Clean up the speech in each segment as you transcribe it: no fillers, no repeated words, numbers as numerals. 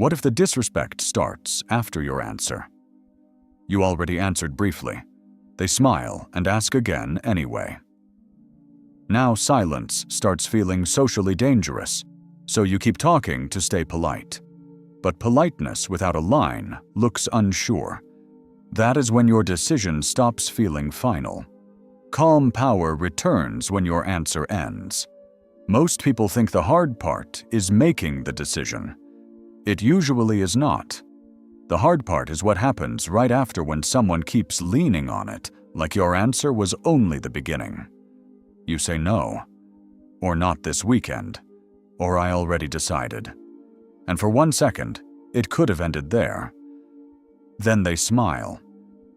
What if the disrespect starts after your answer? You already answered briefly. They smile and ask again anyway. Now silence starts feeling socially dangerous, so you keep talking to stay polite. But politeness without a line looks unsure. That is when your decision stops feeling final. Calm power returns when your answer ends. Most people think the hard part is making the decision. It usually is not. The hard part is what happens right after, when someone keeps leaning on it, like your answer was only the beginning. You say no, or not this weekend, or I already decided. And for 1 second, it could have ended there. Then they smile.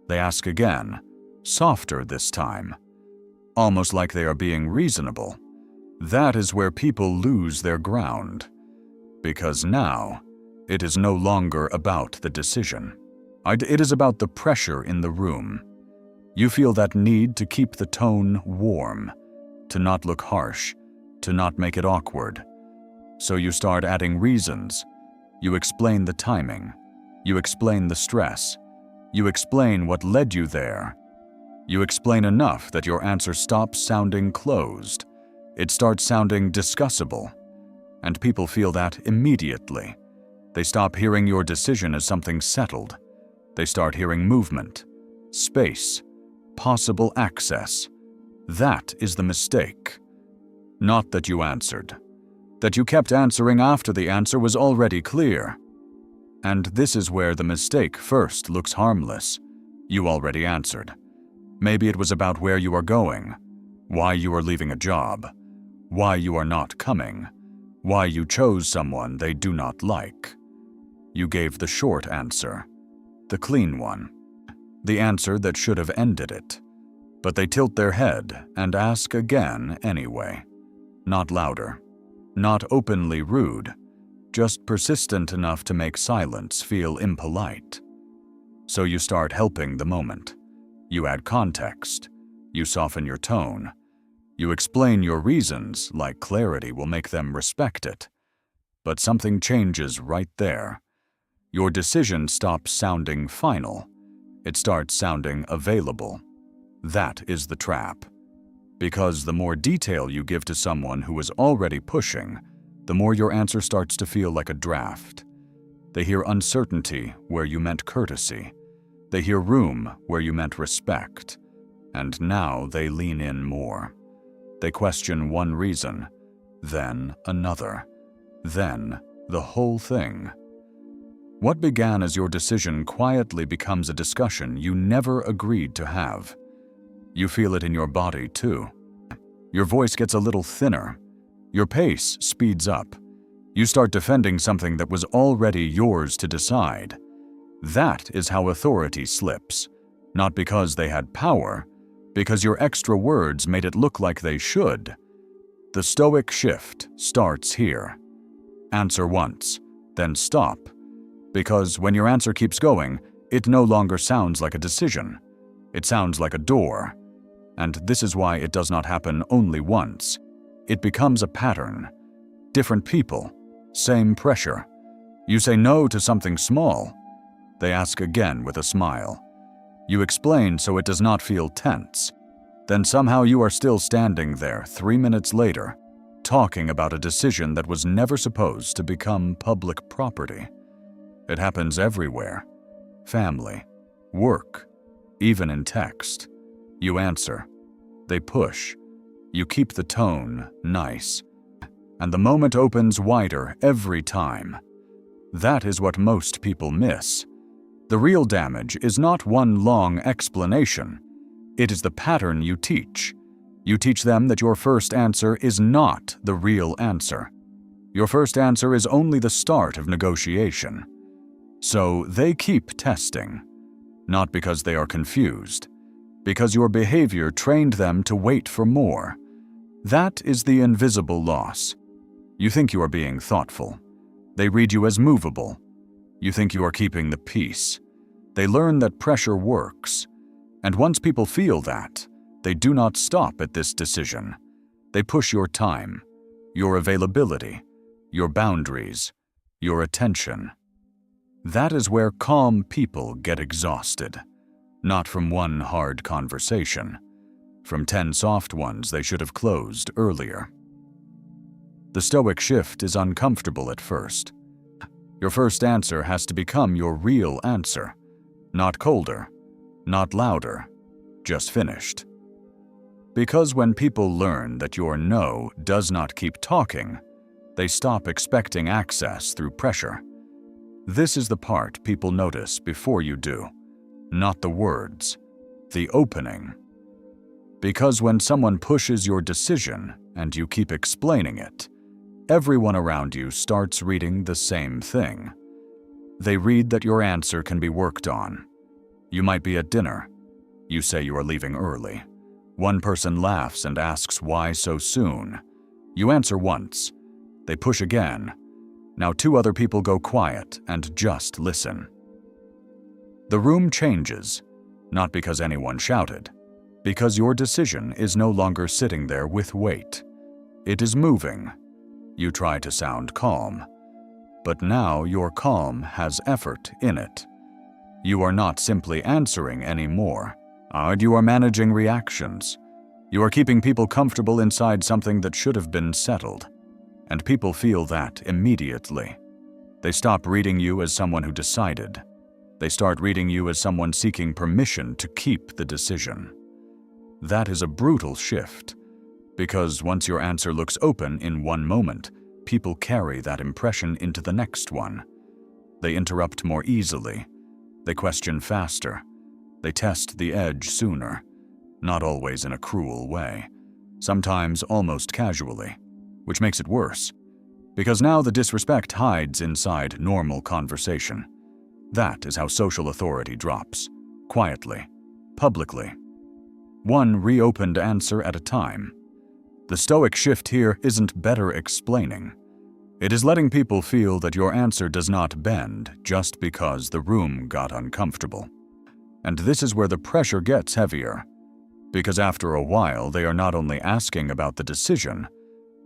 They ask again, softer this time, almost like they are being reasonable. That is where people lose their ground, because now it is no longer about the decision. It is about the pressure in the room. You feel that need to keep the tone warm, to not look harsh, to not make it awkward. So you start adding reasons. You explain the timing. You explain the stress. You explain what led you there. You explain enough that your answer stops sounding closed. It starts sounding discussable. And people feel that immediately. They stop hearing your decision as something settled. They start hearing movement, space, possible access. That is the mistake. Not that you answered. That you kept answering after the answer was already clear. And this is where the mistake first looks harmless. You already answered. Maybe it was about where you are going, why you are leaving a job, why you are not coming, why you chose someone they do not like. You gave the short answer, the clean one, the answer that should have ended it. But they tilt their head and ask again anyway. Not louder, not openly rude, just persistent enough to make silence feel impolite. So you start helping the moment. You add context. You soften your tone. You explain your reasons, like clarity will make them respect it. But something changes right there. Your decision stops sounding final. It starts sounding available. That is the trap. Because the more detail you give to someone who is already pushing, the more your answer starts to feel like a draft. They hear uncertainty where you meant courtesy. They hear room where you meant respect. And now they lean in more. They question one reason, then another, then the whole thing. What began as your decision quietly becomes a discussion you never agreed to have. You feel it in your body too. Your voice gets a little thinner. Your pace speeds up. You start defending something that was already yours to decide. That is how authority slips. Not because they had power, because your extra words made it look like they should. The Stoic shift starts here. Answer once, then stop. Because when your answer keeps going, it no longer sounds like a decision. It sounds like a door. And this is why it does not happen only once. It becomes a pattern. Different people, same pressure. You say no to something small. They ask again with a smile. You explain so it does not feel tense. Then somehow you are still standing there 3 minutes later, talking about a decision that was never supposed to become public property. It happens everywhere. Family, work, even in text. You answer. They push. You keep the tone nice. And the moment opens wider every time. That is what most people miss. The real damage is not one long explanation. It is the pattern you teach. You teach them that your first answer is not the real answer. Your first answer is only the start of negotiation. So they keep testing. Not because they are confused. Because your behavior trained them to wait for more. That is the invisible loss. You think you are being thoughtful. They read you as movable. You think you are keeping the peace. They learn that pressure works. And once people feel that, they do not stop at this decision. They push your time, your availability, your boundaries, your attention. That is where calm people get exhausted, not from one hard conversation, from 10 soft ones they should have closed earlier. The Stoic shift is uncomfortable at first. Your first answer has to become your real answer, not colder, not louder, just finished. Because when people learn that your no does not keep talking, they stop expecting access through pressure. This is the part people notice before you do, not the words, the opening. Because when someone pushes your decision and you keep explaining it, everyone around you starts reading the same thing. They read that your answer can be worked on. You might be at dinner. You say you are leaving early. One person laughs and asks why so soon. You answer once. They push again. Now 2 other people go quiet and just listen. The room changes, not because anyone shouted, because your decision is no longer sitting there with weight. It is moving. You try to sound calm, but now your calm has effort in it. You are not simply answering anymore. You are managing reactions. You are keeping people comfortable inside something that should have been settled. And people feel that immediately. They stop reading you as someone who decided. They start reading you as someone seeking permission to keep the decision. That is a brutal shift, because once your answer looks open in one moment, people carry that impression into the next one. They interrupt more easily. They question faster. They test the edge sooner, not always in a cruel way, sometimes almost casually, which makes it worse, because now the disrespect hides inside normal conversation. That is how social authority drops, quietly, publicly. One reopened answer at a time. The Stoic shift here isn't better explaining. It is letting people feel that your answer does not bend just because the room got uncomfortable. And this is where the pressure gets heavier, because after a while they are not only asking about the decision,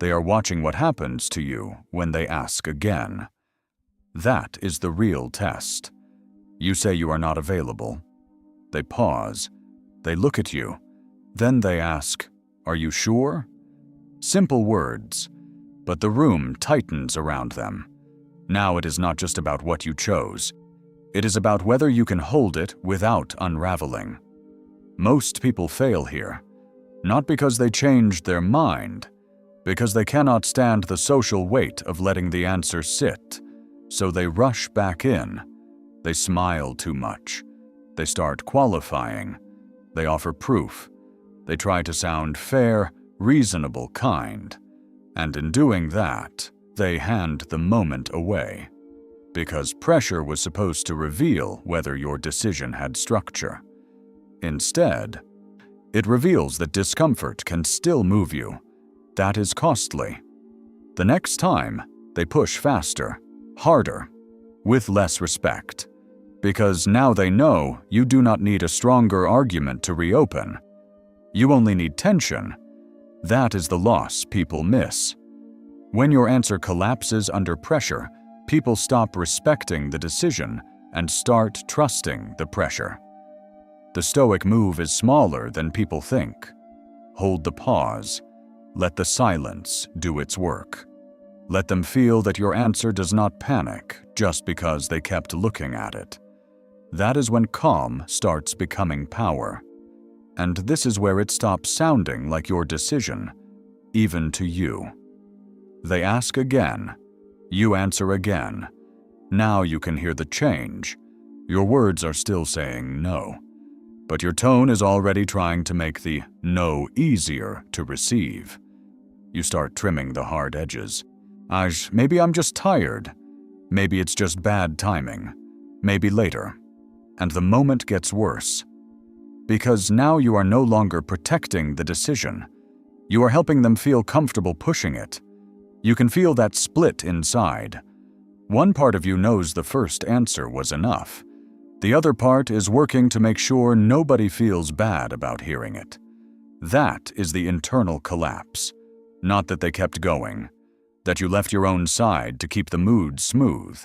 they are watching what happens to you when they ask again. That is the real test. You say you are not available. They pause. They look at you. Then they ask, "Are you sure?" Simple words, but the room tightens around them. Now it is not just about what you chose. It is about whether you can hold it without unraveling. Most people fail here, not because they changed their mind, because they cannot stand the social weight of letting the answer sit, so they rush back in. They smile too much. They start qualifying. They offer proof. They try to sound fair, reasonable, kind. And in doing that, they hand the moment away. Because pressure was supposed to reveal whether your decision had structure. Instead, it reveals that discomfort can still move you. That is costly. The next time, they push faster, harder, with less respect. Because now they know you do not need a stronger argument to reopen. You only need tension. That is the loss people miss. When your answer collapses under pressure, people stop respecting the decision and start trusting the pressure. The Stoic move is smaller than people think. Hold the pause. Let the silence do its work. Let them feel that your answer does not panic just because they kept looking at it. That is when calm starts becoming power. And this is where it stops sounding like your decision, even to you. They ask again. You answer again. Now you can hear the change. Your words are still saying no, but your tone is already trying to make the no easier to receive. You start trimming the hard edges. Maybe I'm just tired. Maybe it's just bad timing. Maybe later. And the moment gets worse. Because now you are no longer protecting the decision. You are helping them feel comfortable pushing it. You can feel that split inside. One part of you knows the first answer was enough. The other part is working to make sure nobody feels bad about hearing it. That is the internal collapse. Not that they kept going. That you left your own side to keep the mood smooth.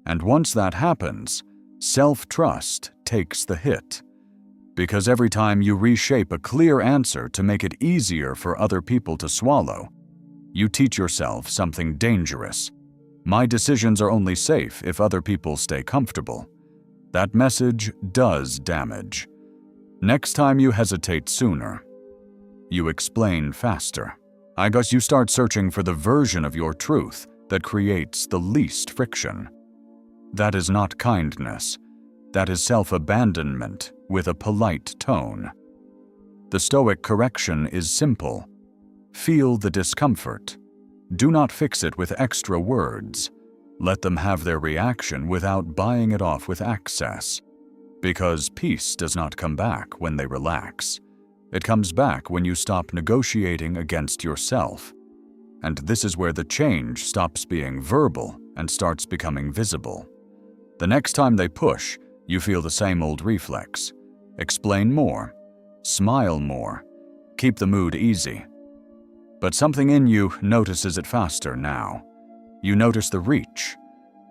And once that happens, self-trust takes the hit. Because every time you reshape a clear answer to make it easier for other people to swallow, you teach yourself something dangerous. My decisions are only safe if other people stay comfortable. That message does damage. Next time you hesitate sooner. You explain faster. I guess you start searching for the version of your truth that creates the least friction. That is not kindness. That is self-abandonment with a polite tone. The Stoic correction is simple. Feel the discomfort. Do not fix it with extra words. Let them have their reaction without buying it off with access. Because peace does not come back when they relax. It comes back when you stop negotiating against yourself. And this is where the change stops being verbal and starts becoming visible. The next time they push, you feel the same old reflex. Explain more. Smile more. Keep the mood easy. But something in you notices it faster now. You notice the reach,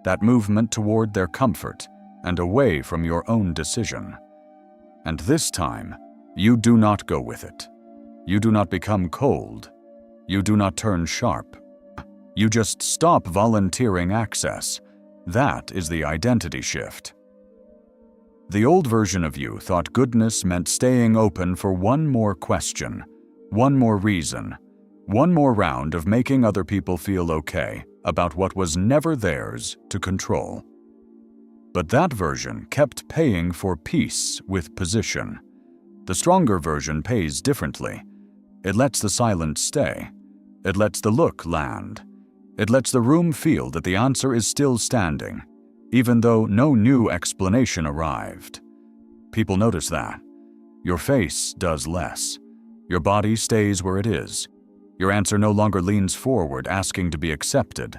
that movement toward their comfort and away from your own decision. And this time, you do not go with it. You do not become cold. You do not turn sharp. You just stop volunteering access. That is the identity shift. The old version of you thought goodness meant staying open for one more question, one more reason, one more round of making other people feel okay about what was never theirs to control. But that version kept paying for peace with position. The stronger version pays differently. It lets the silence stay. It lets the look land. It lets the room feel that the answer is still standing, even though no new explanation arrived. People notice that. Your face does less. Your body stays where it is. Your answer no longer leans forward asking to be accepted,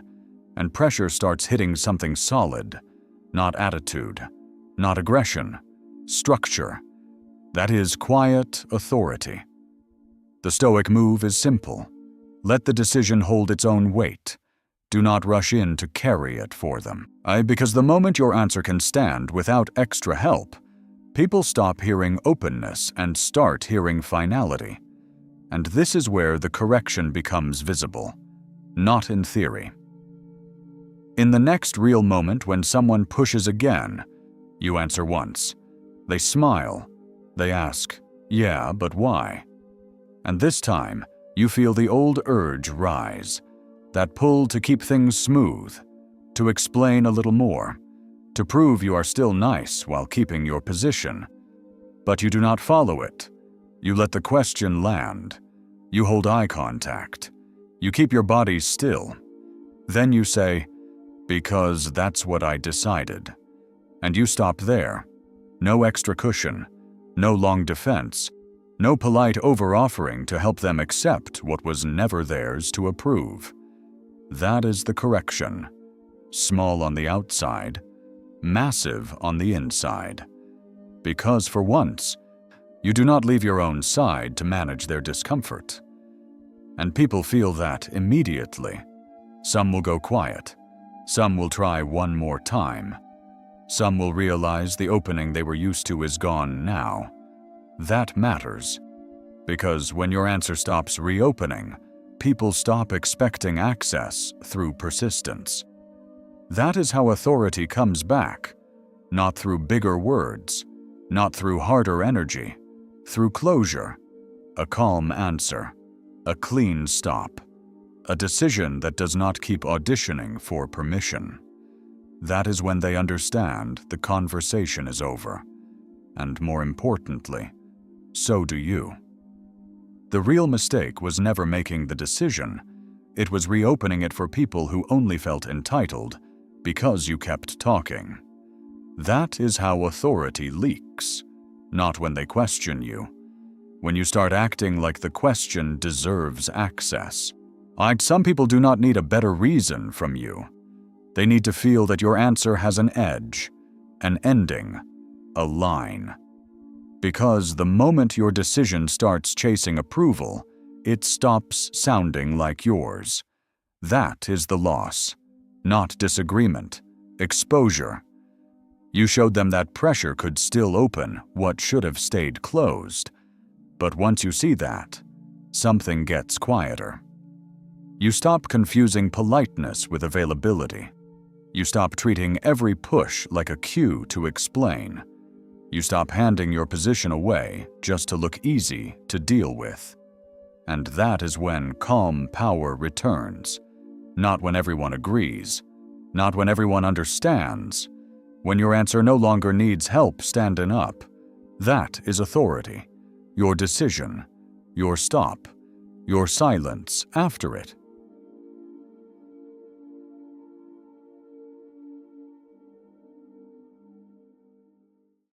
and pressure starts hitting something solid, not attitude, not aggression, structure. That is quiet authority. The Stoic move is simple. Let the decision hold its own weight. Do not rush in to carry it for them. Because the moment your answer can stand without extra help, people stop hearing openness and start hearing finality. And this is where the correction becomes visible, not in theory. In the next real moment when someone pushes again, you answer once. They smile. They ask, "Yeah, but why?" And this time, you feel the old urge rise. That pull to keep things smooth, to explain a little more, to prove you are still nice while keeping your position. But you do not follow it. You let the question land. You hold eye contact. You keep your body still. Then you say, "Because that's what I decided." And you stop there. No extra cushion, no long defense, no polite over-offering to help them accept what was never theirs to approve. That is the correction. Small on the outside, massive on the inside. Because for once, you do not leave your own side to manage their discomfort. And people feel that immediately. Some will go quiet. Some will try one more time. Some will realize the opening they were used to is gone now. That matters. Because when your answer stops reopening, people stop expecting access through persistence. That is how authority comes back, not through bigger words, not through harder energy, through closure, a calm answer, a clean stop, a decision that does not keep auditioning for permission. That is when they understand the conversation is over. And more importantly, so do you. The real mistake was never making the decision. It was reopening it for people who only felt entitled because you kept talking. That is how authority leaks, not when they question you. When you start acting like the question deserves access. Some people do not need a better reason from you. They need to feel that your answer has an edge, an ending, a line. Because the moment your decision starts chasing approval, it stops sounding like yours. That is the loss, not disagreement, Exposure. You showed them that pressure could still open what should have stayed closed. But once you see that, something gets quieter. You stop confusing politeness with availability. You stop treating every push like a cue to explain. You stop handing your position away just to look easy to deal with. And that is when calm power returns. Not when everyone agrees. Not when everyone understands. When your answer no longer needs help standing up. That is authority. Your decision. Your stop. Your silence after it.